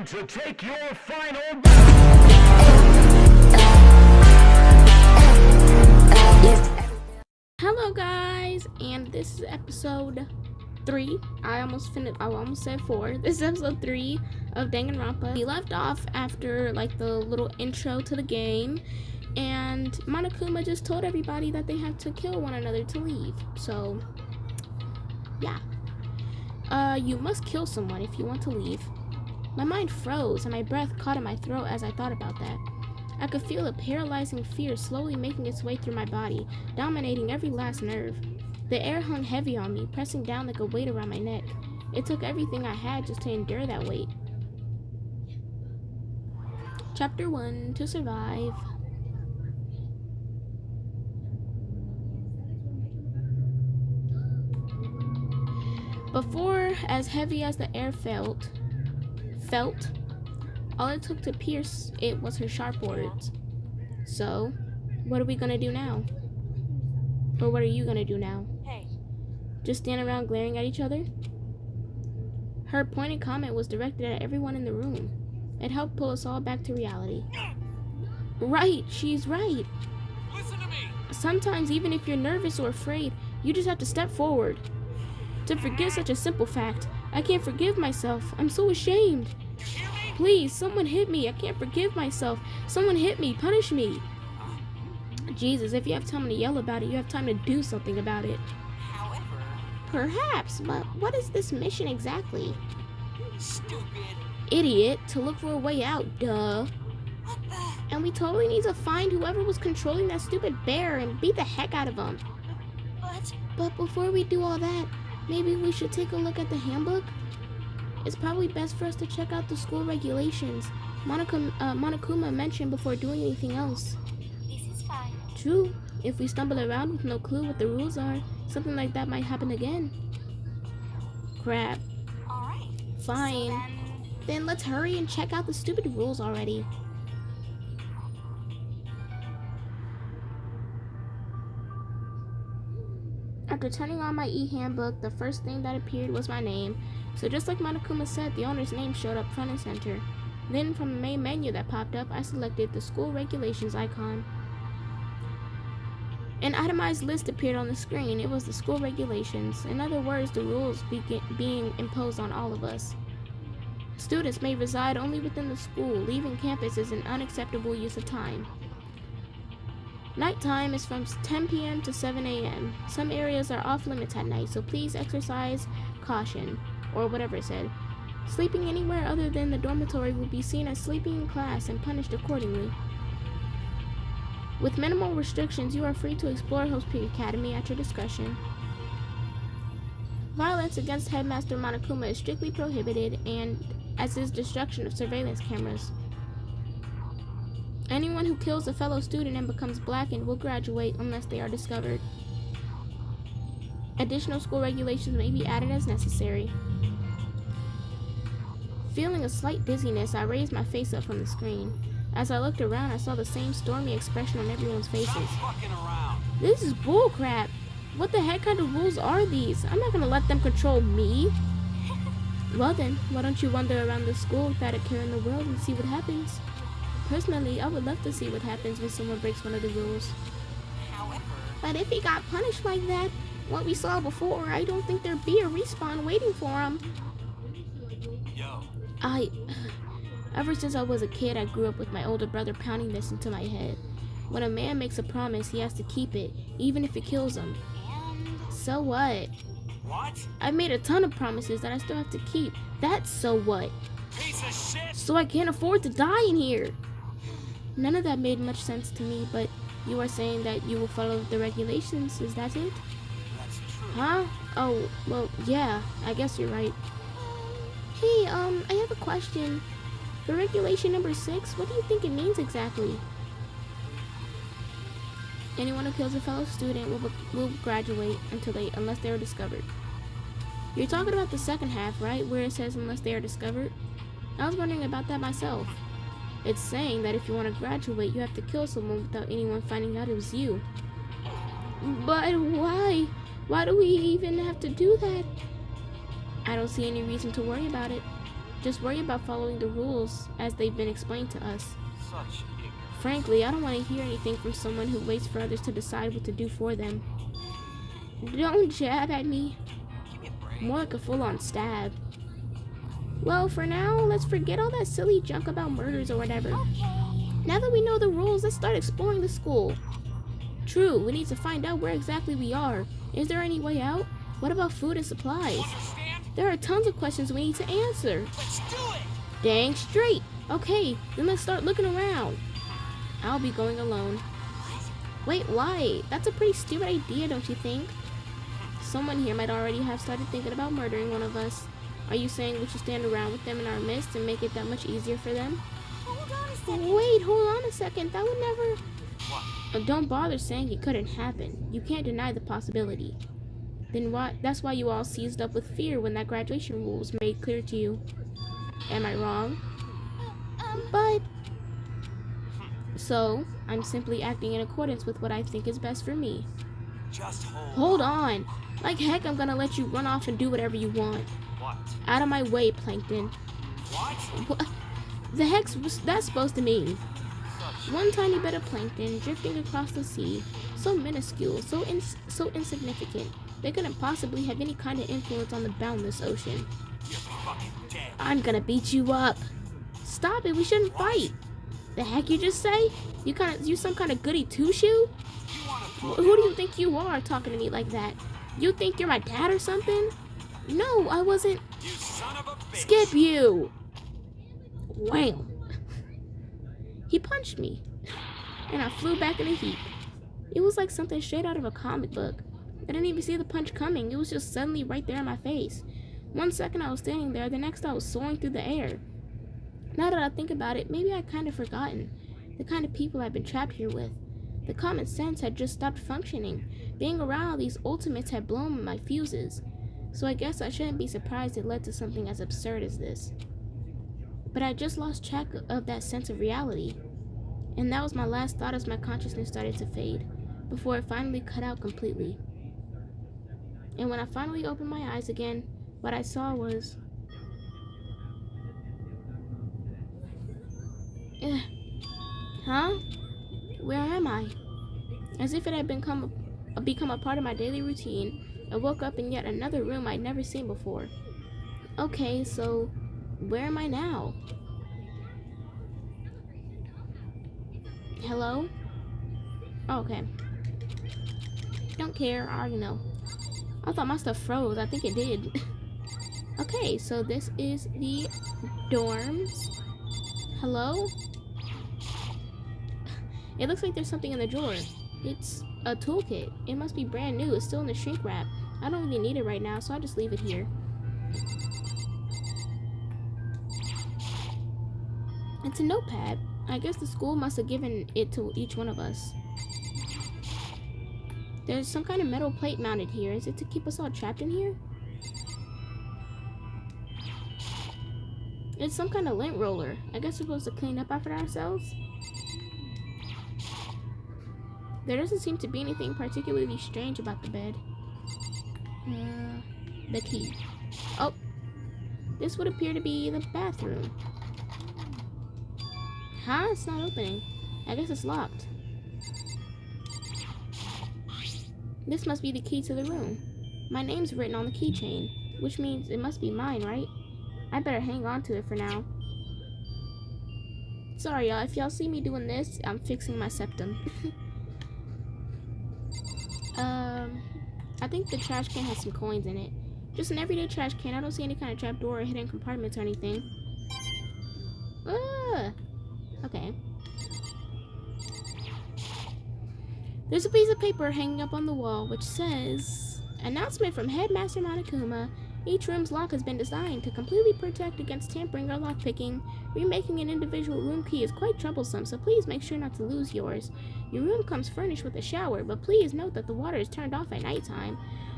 time to take your final. Hello guys, and this is episode 3. I almost said 4. This is episode 3 of Danganronpa. We left off after like the little intro to the game, and Monokuma just told everybody that they have to kill one another to leave. So yeah. You must kill someone if you want to leave. My mind froze and my breath caught in my throat as I thought about that. I could feel a paralyzing fear slowly making its way through my body, dominating every last nerve. The air hung heavy on me, pressing down like a weight around my neck. It took everything I had just to endure that weight. Chapter 1, To Survive. Before, as heavy as the air felt, all it took to pierce it was her sharp words. So, what are we gonna do now? Or what are you gonna do now? Hey. Just stand around glaring at each other? Her pointed comment was directed at everyone in the room. It helped pull us all back to reality. Right, she's right. Listen to me. Sometimes, even if you're nervous or afraid, you just have to step forward. To forget such a simple fact, I can't forgive myself. I'm so ashamed. You hear me? Please, someone hit me. I can't forgive myself. Someone hit me. Punish me. Jesus, if you have time to yell about it, you have time to do something about it. However, Perhaps, but what is this mission exactly? stupid. Idiot, to look for a way out, duh. What the? And we totally need to find whoever was controlling that stupid bear and beat the heck out of him. But before we do all that, maybe we should take a look at the handbook? It's probably best for us to check out the school regulations Monokuma mentioned before doing anything else. This is fine. True, if we stumble around with no clue what the rules are, something like that might happen again. Crap. Alright. Fine. So Then let's hurry and check out the stupid rules already. After turning on my e-handbook, the first thing that appeared was my name. So just like Monokuma said, the owner's name showed up front and center. Then from the main menu that popped up, I selected the school regulations icon. An itemized list appeared on the screen. It was the school regulations. In other words, the rules being imposed on all of us. Students may reside only within the school. Leaving campus is an unacceptable use of time. Nighttime is from 10 p.m. to 7 a.m. Some areas are off limits at night, so please exercise caution, or whatever it said. Sleeping anywhere other than the dormitory will be seen as sleeping in class and punished accordingly. With minimal restrictions, you are free to explore Host Peak Academy at your discretion. Violence against Headmaster Monokuma is strictly prohibited, and as is destruction of surveillance cameras. Anyone who kills a fellow student and becomes blackened will graduate unless they are discovered. Additional school regulations may be added as necessary. Feeling a slight dizziness, I raised my face up from the screen. As I looked around, I saw the same stormy expression on everyone's faces. stop fucking around. This is bullcrap. What the heck kind of rules are these? I'm not gonna let them control me. Well then, why don't you wander around the school without a care in the world and see what happens? Personally, I would love to see what happens when someone breaks one of the rules. However, But if he got punished like that, what we saw before, I don't think there'd be a respawn waiting for him. yo. Ever since I was a kid, I grew up with my older brother pounding this into my head. When a man makes a promise, he has to keep it, even if it kills him. And So what? what? I've made a ton of promises that I still have to keep. That's so what? Piece of shit. So I can't afford to die in here. None of that made much sense to me, but you are saying that you will follow the regulations, is that it? That's true. Huh? Oh, well, yeah, I guess you're right. Hey, I have a question. For regulation number 6, what do you think it means exactly? Anyone who kills a fellow student will graduate unless they are discovered. You're talking about the second half, right? Where it says unless they are discovered? I was wondering about that myself. It's saying that if you want to graduate, you have to kill someone without anyone finding out it was you. But why? Why do we even have to do that? I don't see any reason to worry about it. Just worry about following the rules as they've been explained to us. Such ignorance. Frankly, I don't want to hear anything from someone who waits for others to decide what to do for them. Don't jab at me. Give me a break. More like a full-on stab. Well, for now, let's forget all that silly junk about murders or whatever. Now that we know the rules, let's start exploring the school. True, we need to find out where exactly we are. Is there any way out? What about food and supplies? Understand? There are tons of questions we need to answer. Let's do it! Dang straight. Okay, then let's start looking around. I'll be going alone. Wait, why? That's a pretty stupid idea, don't you think? Someone here might already have started thinking about murdering one of us. Are you saying we should stand around with them in our midst and make it that much easier for them? Hold on a second. Wait, hold on a second. That would never... What? Don't bother saying it couldn't happen. You can't deny the possibility. Then why? That's why you all seized up with fear when that graduation rule was made clear to you. Am I wrong? But... So, I'm simply acting in accordance with what I think is best for me. Just Hold on. Like heck, I'm gonna let you run off and do whatever you want. What? Out of my way, Plankton. What? What the heck's that supposed to mean? Such... One tiny bit of plankton drifting across the sea, so minuscule, so insignificant, they couldn't possibly have any kind of influence on the boundless ocean. You're fucking dead. I'm gonna beat you up. Stop it, we shouldn't fight. The heck you just say? You some kind of goody two-shoe? You wanna throw Who do you think you are talking to me like that? You think you're my dad or something? No, I wasn't. You son of a bitch. Skip you! Wham! He punched me, and I flew back in a heap. It was like something straight out of a comic book. I didn't even see the punch coming. It was just suddenly right there in my face. One second I was standing there, the next I was soaring through the air. Now that I think about it, maybe I'd kind of forgotten the kind of people I've been trapped here with. The common sense had just stopped functioning. Being around all these ultimates had blown my fuses. So I guess I shouldn't be surprised it led to something as absurd as this. But I just lost track of that sense of reality. And that was my last thought as my consciousness started to fade, before it finally cut out completely. And when I finally opened my eyes again, what I saw was... Huh? Where am I? As if it had become a part of my daily routine, I woke up in yet another room I'd never seen before. Okay, so where am I now? Hello? Oh, okay. Don't care, I already know. I thought my stuff froze. I think it did. Okay, so this is the dorms. Hello? It looks like there's something in the drawer. It's a toolkit. It must be brand new. It's still in the shrink wrap. I don't really need it right now, so I'll just leave it here. It's a notepad. I guess the school must have given it to each one of us. There's some kind of metal plate mounted here. Is it to keep us all trapped in here? It's some kind of lint roller. I guess we're supposed to clean up after ourselves. There doesn't seem to be anything particularly strange about the bed. The key. Oh, this would appear to be the bathroom. Huh? It's not opening. I guess it's locked. This must be the key to the room. My name's written on the keychain, which means it must be mine, right? I better hang on to it for now. Sorry, y'all. If y'all see me doing this, I'm fixing my septum. I think the trash can has some coins in it. Just an everyday trash can. I don't see any kind of trapdoor or hidden compartments or anything. Okay. There's a piece of paper hanging up on the wall which says, "Announcement from Headmaster Monokuma. Each room's lock has been designed to completely protect against tampering or lockpicking. Remaking an individual room key is quite troublesome, so please make sure not to lose yours. Your room comes furnished with a shower, but please note that the water is turned off at nighttime.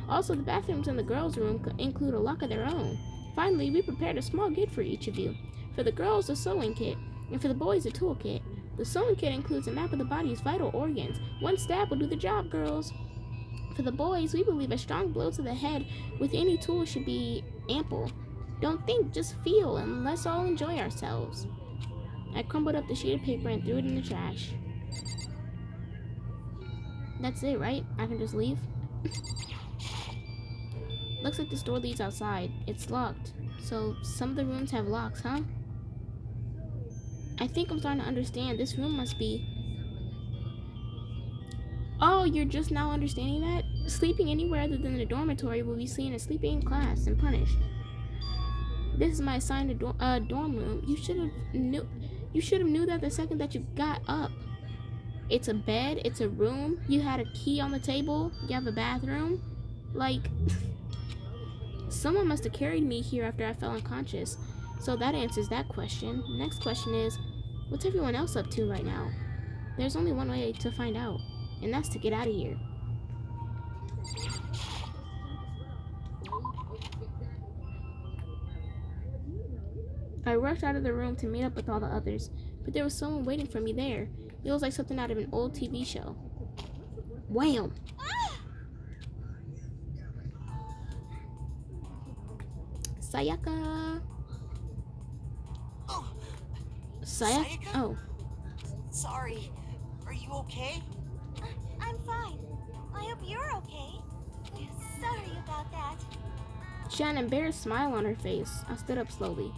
Also, the bathrooms in the girls' room include a lock of their own. Finally, we prepared a small gift for each of you. For the girls, a sewing kit, and for the boys, a toolkit. The sewing kit includes a map of the body's vital organs. One stab will do the job, girls. For the boys, we believe a strong blow to the head with any tool should be ample. Don't think, just feel, and let's all enjoy ourselves. I crumbled up the sheet of paper and threw it in the trash. That's it, right? I can just leave? Looks like this door leads outside. It's locked. So some of the rooms have locks, huh? I think I'm starting to understand. This room must be... Oh, you're just now understanding that? Sleeping anywhere other than the dormitory will be seen as sleeping in class and punished. This is my assigned dorm room. You should have knew that the second that you got up. It's a bed, it's a room, you had a key on the table, you have a bathroom. Like, someone must have carried me here after I fell unconscious. So that answers that question. Next question is, what's everyone else up to right now? There's only one way to find out, and that's to get out of here. I rushed out of the room to meet up with all the others, but there was someone waiting for me there. It was like something out of an old TV show. Wham! Sayaka! Oh, Sayaka? Oh. sorry. Are you okay? I'm fine. I hope you're okay. Sorry about that. She had an embarrassed smile on her face. I stood up slowly.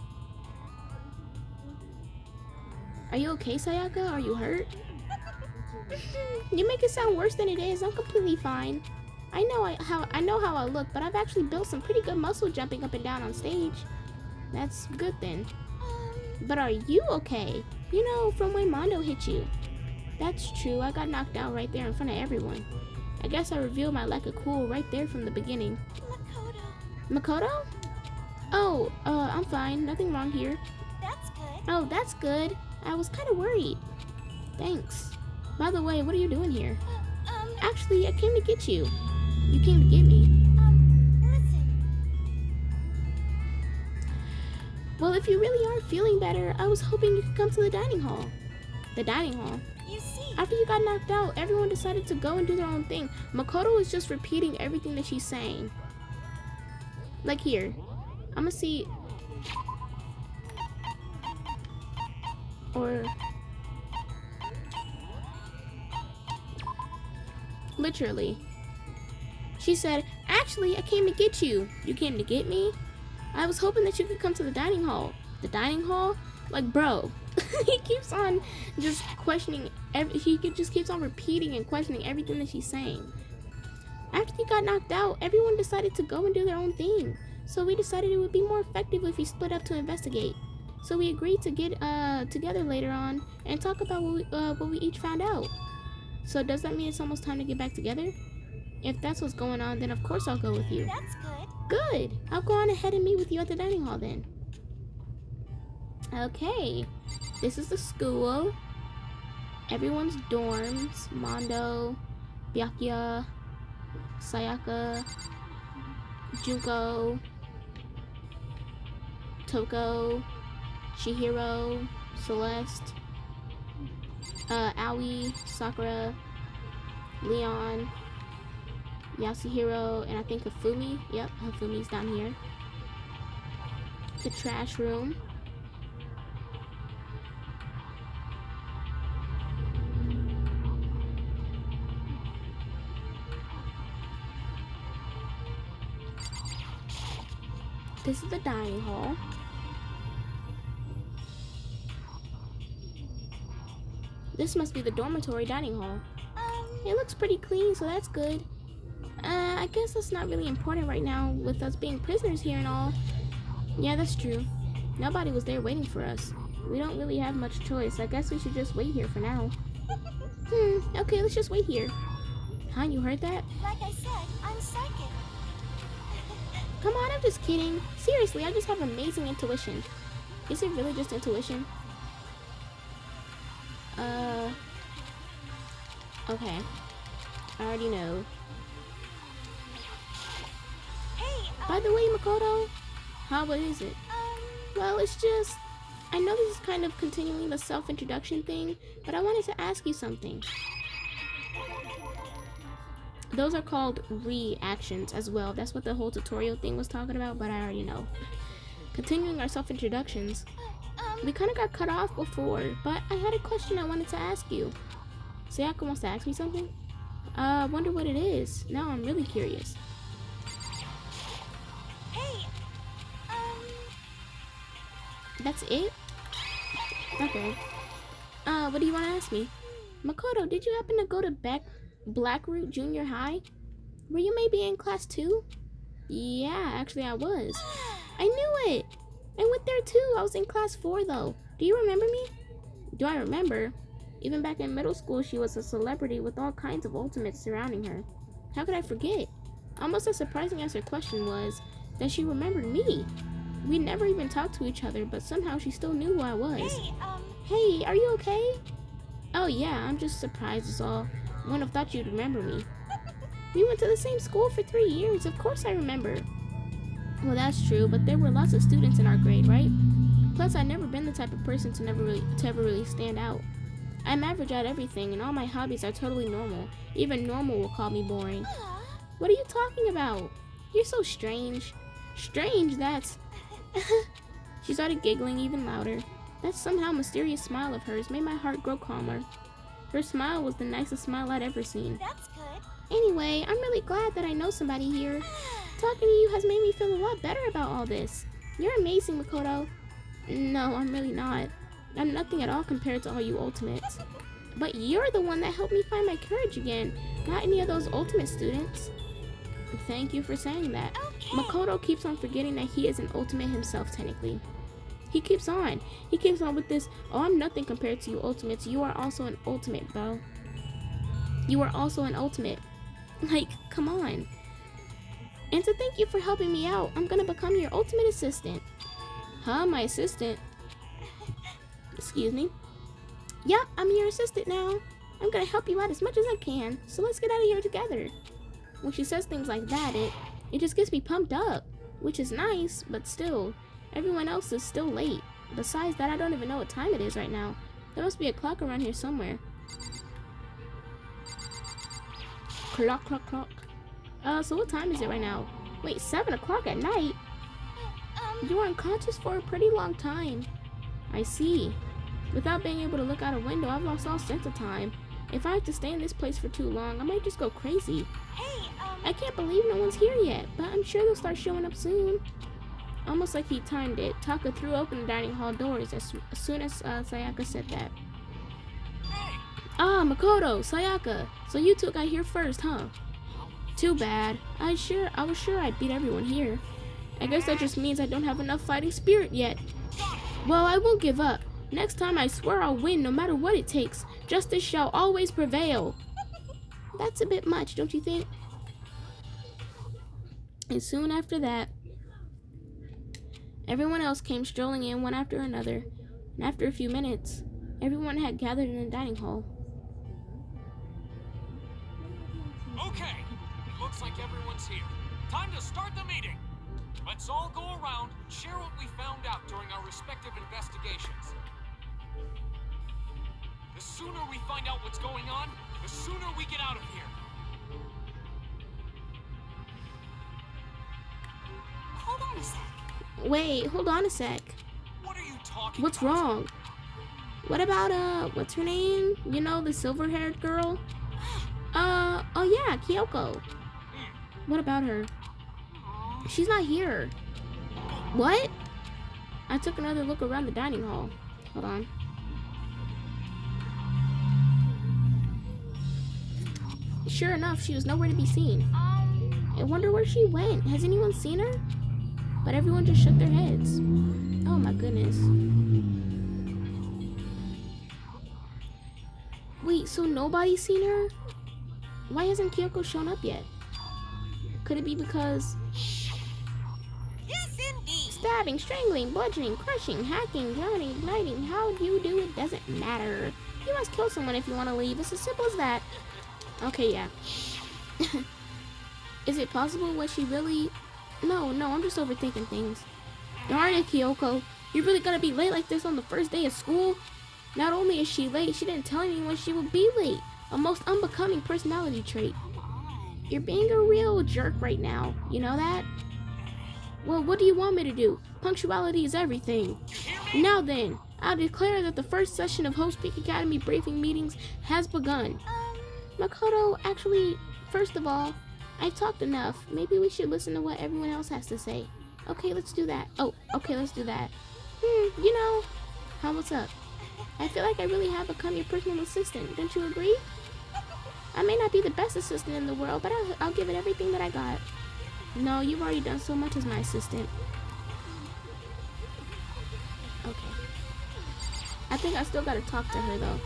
Are you okay, Sayaka? Are you hurt? You make it sound worse than it is. I'm completely fine. I know how I look, but I've actually built some pretty good muscle jumping up and down on stage. That's good then. But are you okay? You know, from when Mondo hit you. That's true. I got knocked out right there in front of everyone. I guess I revealed my lack of cool right there from the beginning. Makoto? Oh, I'm fine. Nothing wrong here. That's good. Oh, that's good. I was kind of worried. Thanks. By the way, what are you doing here? Actually, I came to get you. You came to get me. Listen. Well, if you really are feeling better, I was hoping you could come to the dining hall. The dining hall? You see. After you got knocked out, everyone decided to go and do their own thing. Makoto is just repeating everything that she's saying. Like here. I'm gonna see... Or... Literally. She said, actually, I came to get you. You came to get me? I was hoping that you could come to the dining hall. The dining hall? Like, bro. He keeps on just questioning, he just keeps on repeating and questioning everything that she's saying. After you got knocked out, everyone decided to go and do their own thing. So we decided it would be more effective if we split up to investigate. So we agreed to get together later on and talk about what we each found out. So does that mean it's almost time to get back together? If that's what's going on, then of course I'll go with you. That's good. Good. I'll go on ahead and meet with you at the dining hall then. Okay. This is the school. Everyone's dorms. Mondo, Byakuya, Sayaka, Junko, Toko, Chihiro, Celeste, Aoi, Sakura, Leon, Yasuhiro, and I think Hifumi. Yep, Hifumi's down here. The trash room. This is the dining hall. This must be the dormitory dining hall. It looks pretty clean, so that's good. I guess that's not really important right now with us being prisoners here and all. Yeah, that's true. Nobody was there waiting for us. We don't really have much choice. I guess we should just wait here for now. Okay, let's just wait here. Huh, you heard that? Like I said, I'm psychic. Come on, I'm just kidding. Seriously, I just have amazing intuition. Is it really just intuition? Okay. I already know. Hey, By the way, Makoto, what is it? Well, it's just... I know this is kind of continuing the self-introduction thing, but I wanted to ask you something. Those are called reactions as well. That's what the whole tutorial thing was talking about, but I already know. continuing our self-introductions. We kind of got cut off before, but I had a question I wanted to ask you. Sayaka wants to ask me something? I wonder what it is. Now I'm really curious. Hey, That's it? Okay. What do you want to ask me? Makoto, did you happen to go to Blackroot Junior High? Were you maybe in class 2? Yeah, actually I was. I knew it! I went there too. I was in class 4 though. Do you remember me? Do I remember? Even back in middle school, she was a celebrity with all kinds of ultimates surrounding her. How could I forget? Almost as surprising as her question was, that she remembered me. We never even talked to each other, but somehow she still knew who I was. Hey, are you okay? Oh yeah, I'm just surprised is all. I wouldn't have thought you'd remember me. We went to the same school for 3 years, of course I remember. Well, that's true, but there were lots of students in our grade, right? Plus, I've never been the type of person to ever really stand out. I'm average at everything, and all my hobbies are totally normal. Even normal will call me boring. What are you talking about? You're so strange. Strange, that's... She started giggling even louder. That somehow mysterious smile of hers made my heart grow calmer. Her smile was the nicest smile I'd ever seen. that's good. Anyway, I'm really glad that I know somebody here. Talking to you has made me feel a lot better about all this. You're amazing, Makoto. No, I'm really not. I'm nothing at all compared to all you ultimates. But you're the one that helped me find my courage again, not any of those ultimate students. Thank you for saying that. Okay. Makoto keeps on forgetting that he is an ultimate himself, technically. He keeps on. He keeps on with this, oh, I'm nothing compared to you ultimates. You are also an ultimate, bro. You are also an ultimate. Like, come on. And to thank you for helping me out, I'm gonna become your ultimate assistant. Huh, my assistant? Excuse me? Yep, I'm your assistant now. I'm gonna help you out as much as I can, so let's get out of here together. When she says things like that, it just gets me pumped up, which is nice, but still, everyone else is still late. Besides that, I don't even know what time it is right now. There must be a clock around here somewhere. Clock, clock, clock. So what time is it right now? Wait, 7 o'clock at night? You were unconscious for a pretty long time. I see. Without being able to look out a window, I've lost all sense of time. If I have to stay in this place for too long, I might just go crazy. Hey, I can't believe no one's here yet, but I'm sure they'll start showing up soon. Almost like he timed it, Taka threw open the dining hall doors as soon as Sayaka said that. Ah, Makoto, Sayaka. So you two got here first, huh? Too bad. I was sure I'd beat everyone here. I guess that just means I don't have enough fighting spirit yet. Well, I won't give up. Next time I swear I'll win no matter what it takes. Justice shall always prevail. That's a bit much, don't you think? And soon after that, everyone else came strolling in one after another. And after a few minutes, everyone had gathered in the dining hall. Okay, looks like everyone's here. Time to start the meeting. Let's all go around and share what we found out during our respective investigations. The sooner we find out what's going on, the sooner we get out of here. Hold on a sec. Wait, hold on a sec. What are you talking What's about? wrong? What about, what's her name? You know, the silver-haired girl? Oh yeah, Kyoko. What about her? She's not here. What? I took another look around the dining hall. Hold on. Sure enough, she was nowhere to be seen. I wonder where she went. Has anyone seen her? But everyone just shook their heads. Oh my goodness. Wait, so nobody's seen her? Why hasn't Kyoko shown up yet? Could it be because... Yes, indeed. Stabbing, strangling, bludgeoning, crushing, hacking, drowning, igniting, how you do it doesn't matter. You must kill someone if you want to leave. It's as simple as that. Okay, yeah. Is it possible what she really... No, I'm just overthinking things. Darn it, Kyoko. You're really gonna be late like this on the first day of school? Not only is she late, she didn't tell anyone she would be late. A most unbecoming personality trait. You're being a real jerk right now. You know that? Well, what do you want me to do? Punctuality is everything. Now then, I'll declare that the first session of Host Peak Academy briefing meetings has begun. Makoto, actually, first of all, I've talked enough. Maybe we should listen to what everyone else has to say. Okay, let's do that. Oh, okay, let's do that. You know, what's up? I feel like I really have become your personal assistant. Don't you agree? I may not be the best assistant in the world, but I'll give it everything that I got. No, you've already done so much as my assistant. Okay. I think I still gotta talk to her though.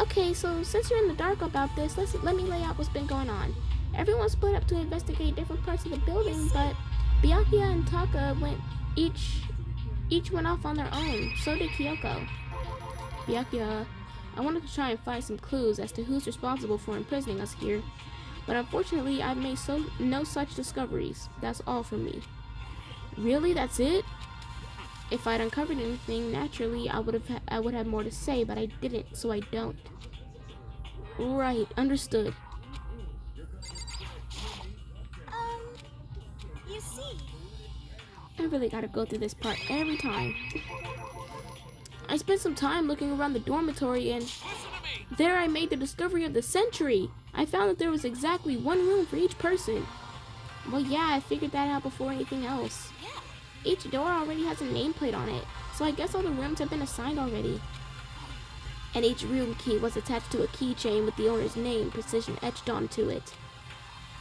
Okay, so since you're in the dark about this, let me lay out what's been going on. Everyone split up to investigate different parts of the building, but Byakuya and Taka each went off on their own. So did Kyoko. Byakuya, I wanted to try and find some clues as to who's responsible for imprisoning us here, but unfortunately I've made no such discoveries. That's all from me. Really? That's it? If I'd uncovered anything, naturally I would have more to say, but I didn't, so I don't. Right, understood. You see, I really gotta go through this part every time. I spent some time looking around the dormitory and there I made the discovery of the century. I found that there was exactly one room for each person. Well, yeah, I figured that out before anything else. Each door already has a nameplate on it, so I guess all the rooms have been assigned already. And each room key was attached to a keychain with the owner's name precision etched onto it,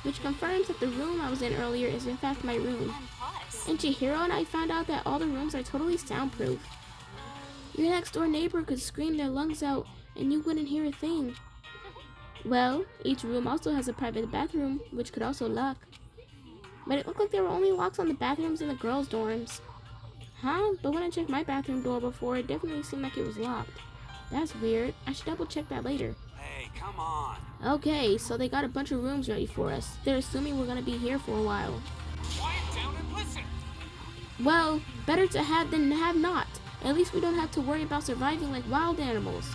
which confirms that the room I was in earlier is in fact my room. And Chihiro and I found out that all the rooms are totally soundproof. Your next door neighbor could scream their lungs out and you wouldn't hear a thing. Well, each room also has a private bathroom, which could also lock. But it looked like there were only locks on the bathrooms in the girls' dorms. Huh? But when I checked my bathroom door before, it definitely seemed like it was locked. That's weird. I should double check that later. Hey, come on. Okay, so they got a bunch of rooms ready for us. They're assuming we're gonna be here for a while. Quiet down and listen. Well, better to have than have not. At least we don't have to worry about surviving like wild animals.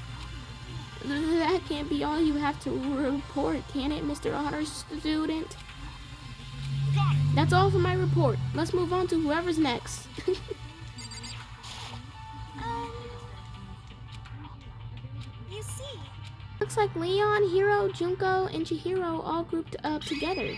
That can't be all you have to report, can it, Mr. Honor Student? Got it. That's all for my report. Let's move on to whoever's next. you see, Looks like Leon, Hiro, Junko, and Chihiro all grouped up together.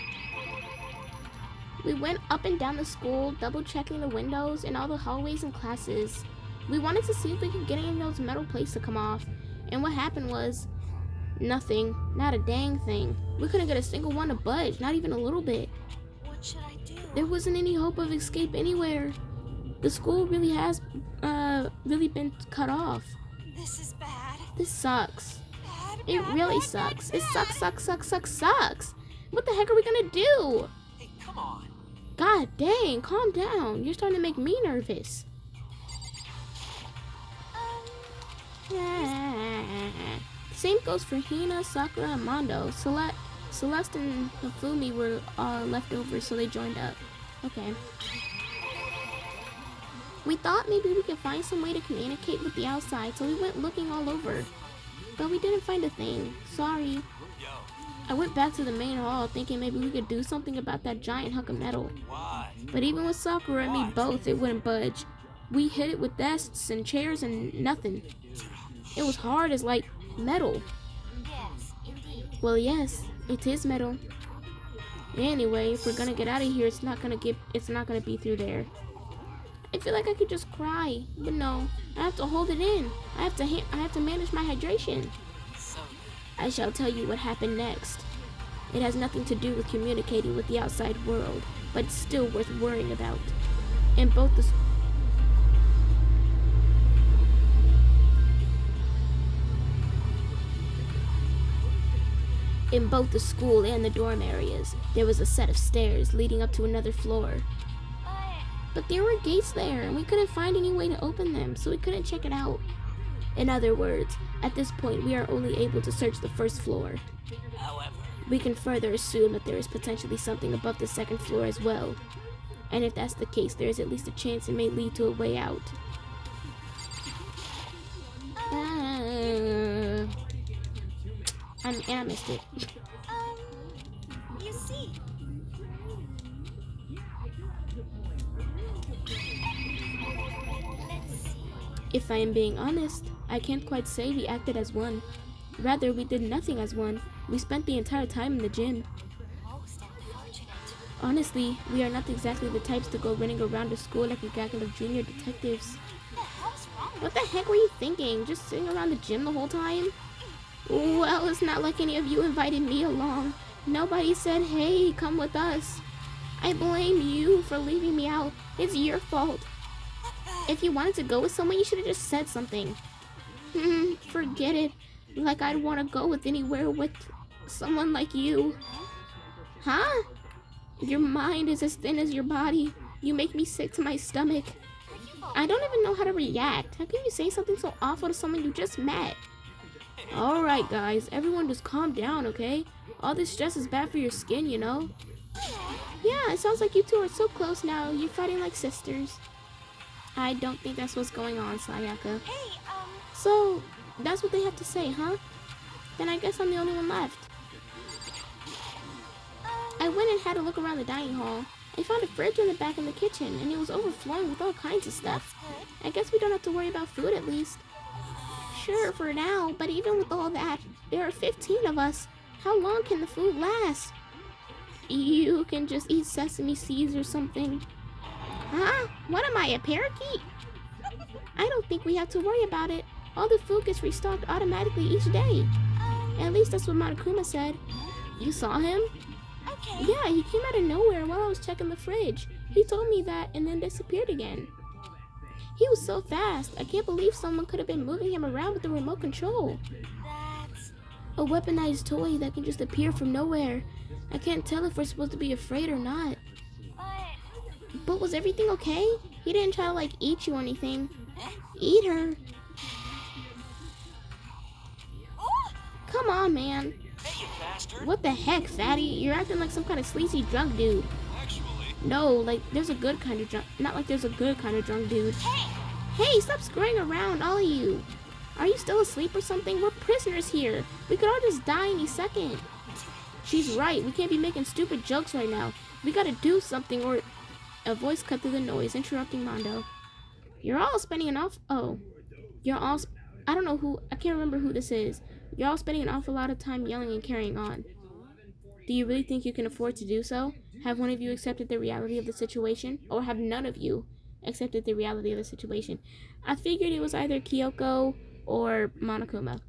We went up and down the school, double checking the windows and all the hallways and classes. We wanted to see if we could get any of those metal plates to come off. And what happened was nothing. Not a dang thing. We couldn't get a single one to budge, not even a little bit. what should I do? There wasn't any hope of escape anywhere. The school really has really been cut off. This is bad. This sucks. Bad, It bad, really bad, sucks. bad, It bad. sucks. What the heck are we gonna do? Hey, come on. God dang, calm down. You're starting to make me nervous. Same goes for Hina, Sakura, and Mondo. Celeste and Hifumi were left over, so they joined up. Okay. We thought maybe we could find some way to communicate with the outside, so we went looking all over. But we didn't find a thing. Sorry. Yo, I went back to the main hall thinking maybe we could do something about that giant hunk of metal. what? But even with Sakura and me both, it wouldn't budge. We hit it with desks and chairs and nothing. It was hard as like metal. Yes, indeed. Well, yes, it is metal. Anyway, if we're gonna get out of here, it's not gonna be through there. I feel like I could just cry, but no, I have to hold it in. I have to manage my hydration. So, I shall tell you what happened next. It has nothing to do with communicating with the outside world, but it's still worth worrying about. In both the school and the dorm areas, there was a set of stairs leading up to another floor. But there were gates there, and we couldn't find any way to open them, so we couldn't check it out. In other words, at this point, we are only able to search the first floor. however, We can further assume that there is potentially something above the second floor as well. And if that's the case, there is at least a chance it may lead to a way out. I missed it. You see, If I am being honest, I can't quite say we acted as one. Rather, we did nothing as one. We spent the entire time in the gym. Most unfortunate. Honestly, we are not exactly the types to go running around the school like a gaggle of junior detectives. What the hell's wrong with What the heck were you thinking? Just sitting around the gym the whole time? Well, it's not like any of you invited me along. Nobody said, hey, come with us. I blame you for leaving me out. It's your fault. If you wanted to go with someone, you should have just said something. Forget it. Like I'd want to go with anywhere with someone like you. Huh? Your mind is as thin as your body. You make me sick to my stomach. I don't even know how to react. How can you say something so awful to someone you just met? Alright guys, everyone just calm down, okay? All this stress is bad for your skin, you know? Yeah, it sounds like you two are so close now. You're fighting like sisters. I don't think that's what's going on, Sayaka. Hey, So, that's what they have to say, huh? Then I guess I'm the only one left. I went and had a look around the dining hall. I found a fridge in the back in the kitchen, and it was overflowing with all kinds of stuff. I guess we don't have to worry about food at least. Sure, for now, but even with all that, there are 15 of us. How long can the food last? You can just eat sesame seeds or something. Huh? What am I, a parakeet? I don't think we have to worry about it. All the food gets restocked automatically each day. At least that's what Monokuma said. You saw him? okay. Yeah, he came out of nowhere while I was checking the fridge. He told me that and then disappeared again. He was so fast. I can't believe someone could have been moving him around with the remote control. That's... A weaponized toy that can just appear from nowhere. I can't tell if we're supposed to be afraid or not. But was everything okay? He didn't try to like eat you or anything. Eat her. Come on, man. Hey, you bastard! What the heck, fatty? You're acting like some kind of sleazy drunk dude. Actually, No, like there's a good kind of drunk. Not like there's a good kind of drunk dude. Hey, stop scurrying around, all of you. Are you still asleep or something? We're prisoners here. We could all just die any second. She's right. We can't be making stupid jokes right now. We gotta do something or... A voice cut through the noise, interrupting Mondo. You're all spending an I don't know who... I can't remember who this is. You're all spending an awful lot of time yelling and carrying on. Do you really think you can afford to do so? Have one of you accepted the reality of the situation? Or have none of you accepted the reality of the situation? I figured it was either Kyoko or Monokuma.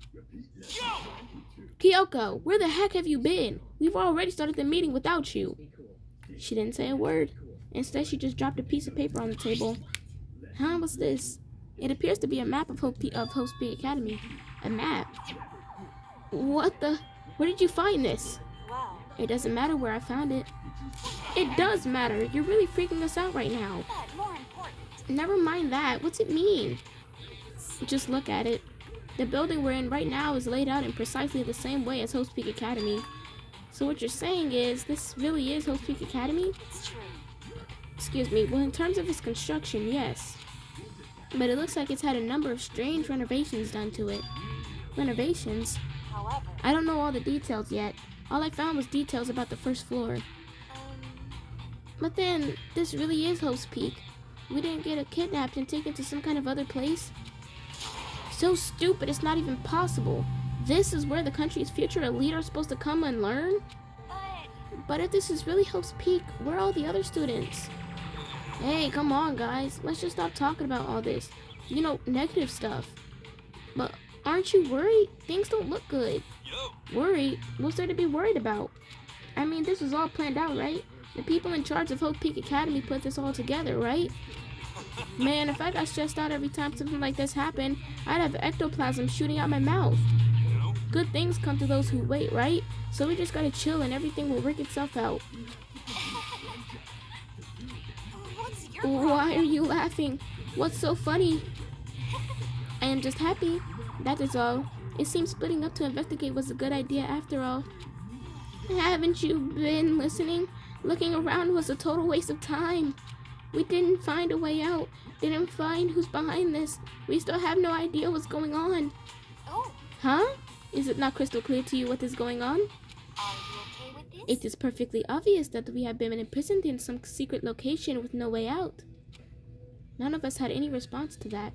Kyoko, where the heck have you been? We've already started the meeting without you. She didn't say a word. Instead, she just dropped a piece of paper on the table. Huh? What's this? It appears to be a map of Hope Peak Academy. A map? What the? Where did you find this? Wow. It doesn't matter where I found it. It does matter. You're really freaking us out right now. But more important. Never mind that. What's it mean? Just look at it. The building we're in right now is laid out in precisely the same way as Hope Peak Academy. So what you're saying is, this really is Hope Peak Academy? It's true. Excuse me. Well, in terms of its construction, yes. But it looks like it's had a number of strange renovations done to it. Renovations? However, I don't know all the details yet. All I found was details about the first floor. But then, this really is Hope's Peak. We didn't get kidnapped and taken to some kind of other place. So stupid, it's not even possible. This is where the country's future elite are supposed to come and learn? But if this is really Hope's Peak, where are all the other students? Hey, come on, guys. Let's just stop talking about all this. You know, negative stuff. But aren't you worried? Things don't look good. Worried? What's there to be worried about? I mean, this was all planned out, right? The people in charge of Hope Peak Academy put this all together, right? Man, if I got stressed out every time something like this happened, I'd have ectoplasm shooting out my mouth. Good things come to those who wait, right? So we just gotta chill and everything will work itself out. what's your problem? Why are you laughing? What's so funny? I am just happy. That is all. It seems splitting up to investigate was a good idea after all. Haven't you been listening? Looking around was a total waste of time. We didn't find a way out. Didn't find who's behind this. We still have no idea what's going on. Oh, Huh? Is it not crystal clear to you what is going on? are you okay with It is perfectly obvious that we have been imprisoned in some secret location with no way out. None of us had any response to that.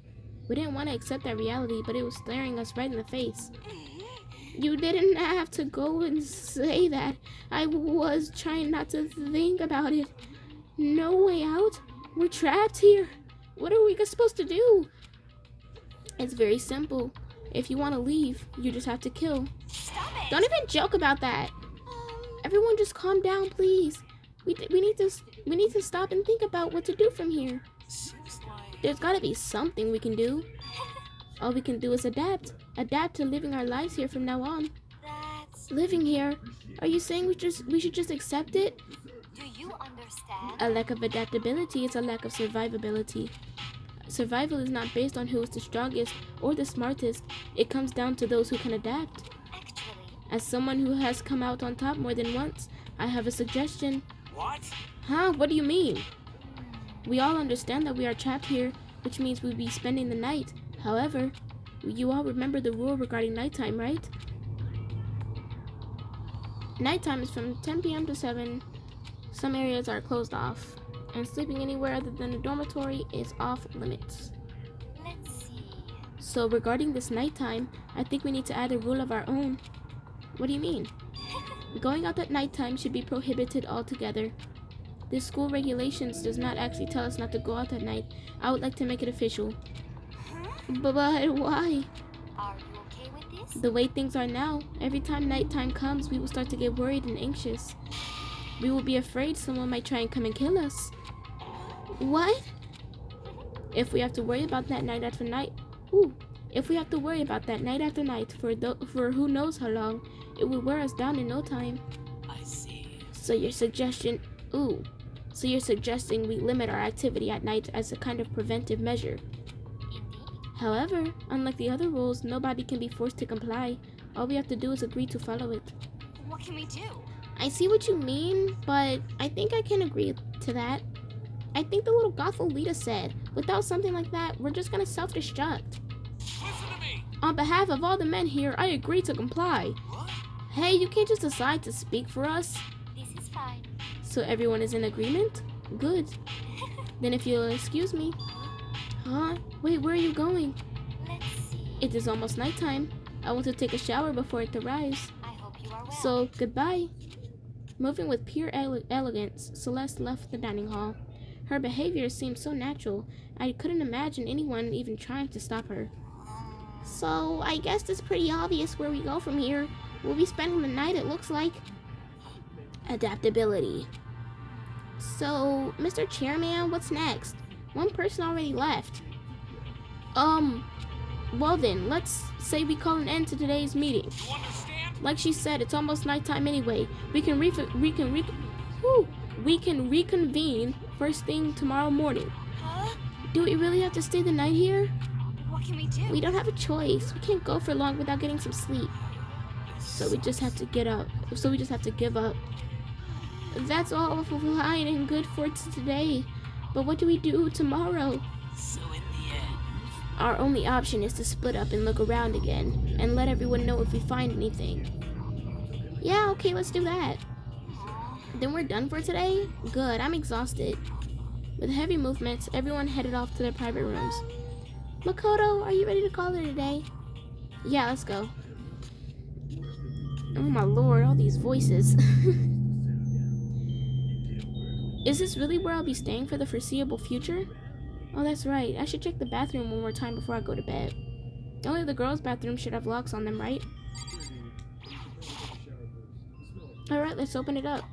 We didn't want to accept that reality, but it was staring us right in the face. You didn't have to go and say that. I was trying not to think about it. No way out? We're trapped here. What are we supposed to do? It's very simple. If you want to leave, you just have to kill. Stop it! Don't even joke about that. Everyone just calm down, please. We need to stop and think about what to do from here. Seems like... There's gotta be something we can do. All we can do is adapt. Adapt to living our lives here from now on. That's... Living here? Are you saying we should just accept it? Do you understand? A lack of adaptability is a lack of survivability. Survival is not based on who is the strongest or the smartest. It comes down to those who can adapt. Actually, As someone who has come out on top more than once, I have a suggestion. What? Huh? What do you mean? We all understand that we are trapped here, which means we'll be spending the night. However, you all remember the rule regarding nighttime, right? Nighttime is from 10 p.m. to 7. Some areas are closed off, and sleeping anywhere other than a dormitory is off limits. let's see. So regarding this nighttime, I think we need to add a rule of our own. What do you mean? Going out at nighttime should be prohibited altogether. The school regulations does not actually tell us not to go out at night. I would like to make it official. But why? Are you okay with this? The way things are now, every time nighttime comes, we will start to get worried and anxious. We will be afraid someone might try and come and kill us. What? If we have to worry about that night after night, if we have to worry about that night after night for who knows how long, it will wear us down in no time. I see. So you're suggesting we limit our activity at night as a kind of preventive measure. Indeed. However, unlike the other rules, nobody can be forced to comply. All we have to do is agree to follow it. What can we do? I see what you mean, but I think I can agree to that. I think the little Gothel leader said, without something like that, we're just gonna self-destruct. Listen to me. On behalf of all the men here, I agree to comply. What? Hey, you can't just decide to speak for us. This is fine. So everyone is in agreement? Good. Then if you'll excuse me. Huh? Wait, where are you going? Let's see. It is almost nighttime. I want to take a shower before it arrives. I hope you are well. So, goodbye. Moving with pure elegance, Celeste left the dining hall. Her behavior seemed so natural, I couldn't imagine anyone even trying to stop her. So, I guess it's pretty obvious where we go from here. We'll be spending the night, it looks like. Adaptability. So, Mr. Chairman, what's next? One person already left. Well then, let's say we call an end to today's meeting. You understand? Like she said, it's almost nighttime anyway. We can reconvene first thing tomorrow morning. Huh? Do we really have to stay the night here? What can we do? We don't have a choice. We can't go for long without getting some sleep. So we just have to give up. That's all fine and good for today. But what do we do tomorrow? So in the end... Our only option is to split up and look around again, and let everyone know if we find anything. Yeah, okay, let's do that. Then we're done for today? Good, I'm exhausted. With heavy movements, everyone headed off to their private rooms. Makoto, are you ready to call it a day? Yeah, let's go. Oh my lord, all these voices. Is this really where I'll be staying for the foreseeable future? Oh, that's right. I should check the bathroom one more time before I go to bed. Only the girls' bathroom should have locks on them, right? Alright, let's open it up.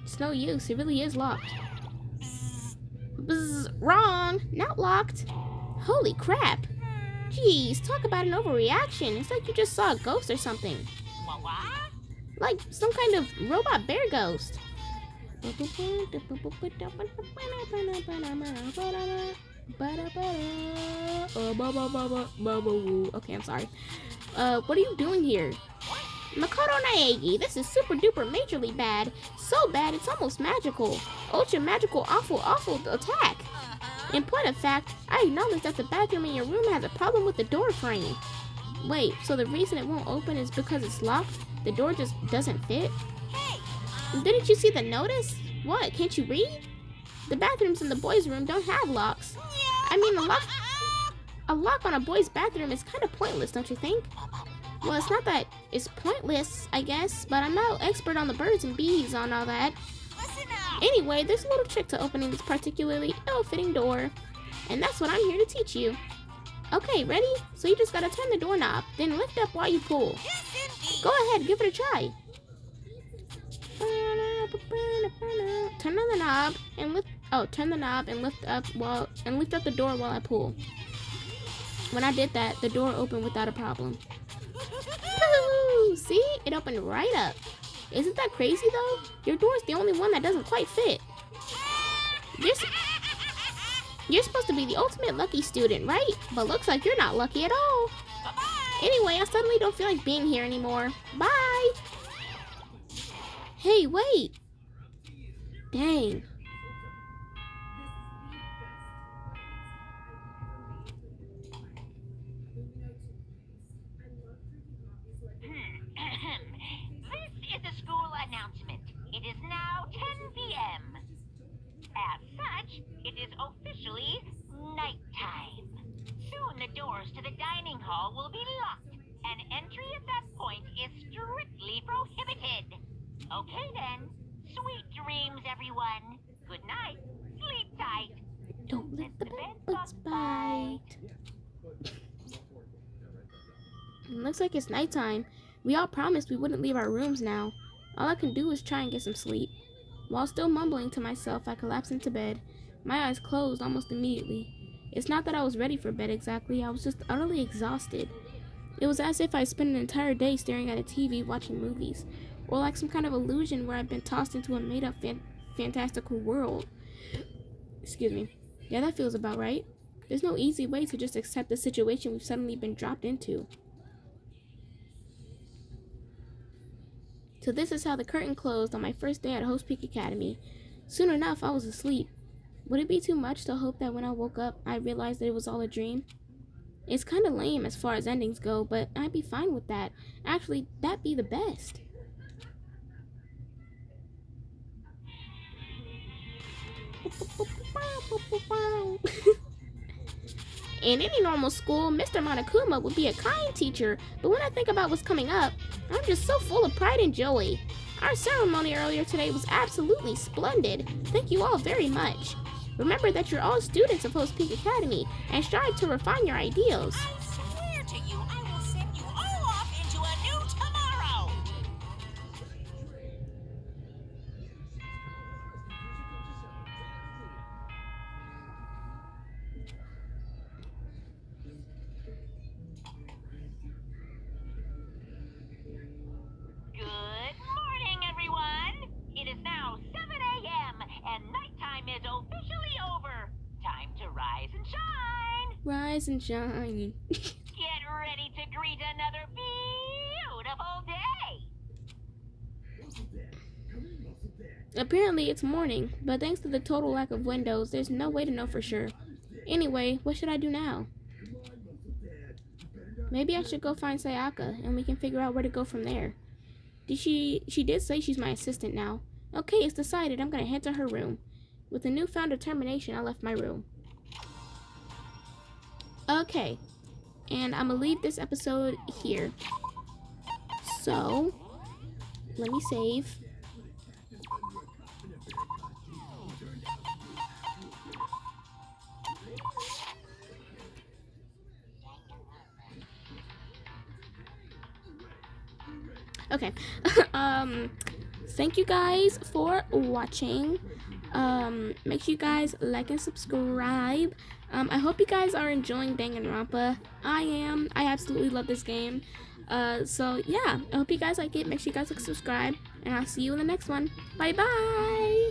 It's no use. It really is locked. Bzz, wrong! Not locked. Holy crap. Jeez, talk about an overreaction. It's like you just saw a ghost or something. What? Like some kind of robot bear ghost. Okay, I'm sorry. What are you doing here? Makoto Naegi, this is super duper majorly bad. So bad it's almost magical. Ultra magical awful attack. In point of fact, I acknowledge that the bathroom in your room has a problem with the door frame. Wait, so the reason it won't open is because it's locked? The door just doesn't fit. Hey, Didn't you see the notice? What, can't you read? The bathrooms in the boys' room don't have locks. I mean, a lock on a boys' bathroom is kind of pointless, don't you think? Well, it's not that it's pointless, I guess, but I'm no expert on the birds and bees on all that. listen up. Anyway, there's a little trick to opening this particularly ill-fitting door, and that's what I'm here to teach you. Okay, ready? So you just gotta turn the doorknob, then lift up while you pull. Yes, indeed. Go ahead, give it a try. Turn on the knob and lift. Oh, turn the knob and lift up the door while I pull. When I did that, the door opened without a problem. Woo! See, it opened right up. Isn't that crazy though? Your door's the only one that doesn't quite fit. You're supposed to be the ultimate lucky student, right? But looks like you're not lucky at all. Bye-bye. Anyway, I suddenly don't feel like being here anymore. Bye! Hey, wait! Dang. This is a school announcement. It is now 10 p.m. As such, it is officially nighttime. Soon the doors to the dining hall will be locked, and entry at that point is strictly prohibited. Okay then. Sweet dreams, everyone. Good night. Sleep tight. Don't let the bugs bite. Looks like it's nighttime. We all promised we wouldn't leave our rooms now. All I can do is try and get some sleep. While still mumbling to myself, I collapsed into bed. My eyes closed almost immediately. It's not that I was ready for bed exactly, I was just utterly exhausted. It was as if I spent an entire day staring at a TV watching movies, or like some kind of illusion where I've been tossed into a made-up fantastical world. Excuse me. Yeah, that feels about right. There's no easy way to just accept the situation we've suddenly been dropped into. So this is how the curtain closed on my first day at Host Peak Academy. Soon enough, I was asleep. Would it be too much to hope that when I woke up, I realized that it was all a dream? It's kind of lame as far as endings go, but I'd be fine with that. Actually, that'd be the best. In any normal school, Mr. Monokuma would be a kind teacher, but when I think about what's coming up, I'm just so full of pride and joy. Our ceremony earlier today was absolutely splendid. Thank you all very much. Remember that you're all students of Host Peak Academy, and strive to refine your ideals. I swear to you, I will send you all off into a new tomorrow. Good morning, everyone. It is now 7 a.m. and nighttime is officially over. Time to rise and shine. Rise and shine. Get ready to greet another beautiful day. Apparently it's morning, but thanks to the total lack of windows, there's no way to know for sure. Anyway, what should I do now? Maybe I should go find Sayaka, and we can figure out where to go from there. She did say she's my assistant now. Okay, it's decided. I'm gonna head to her room. With a newfound determination, I left my room. Okay, and I'm gonna leave this episode here. So, let me save. Okay. Thank you guys for watching. Make sure you guys like and subscribe. I hope you guys are enjoying Danganronpa. I am. I absolutely love this game. So yeah, I hope you guys like it. Make sure you guys like subscribe, and I'll see you in the next one. Bye bye.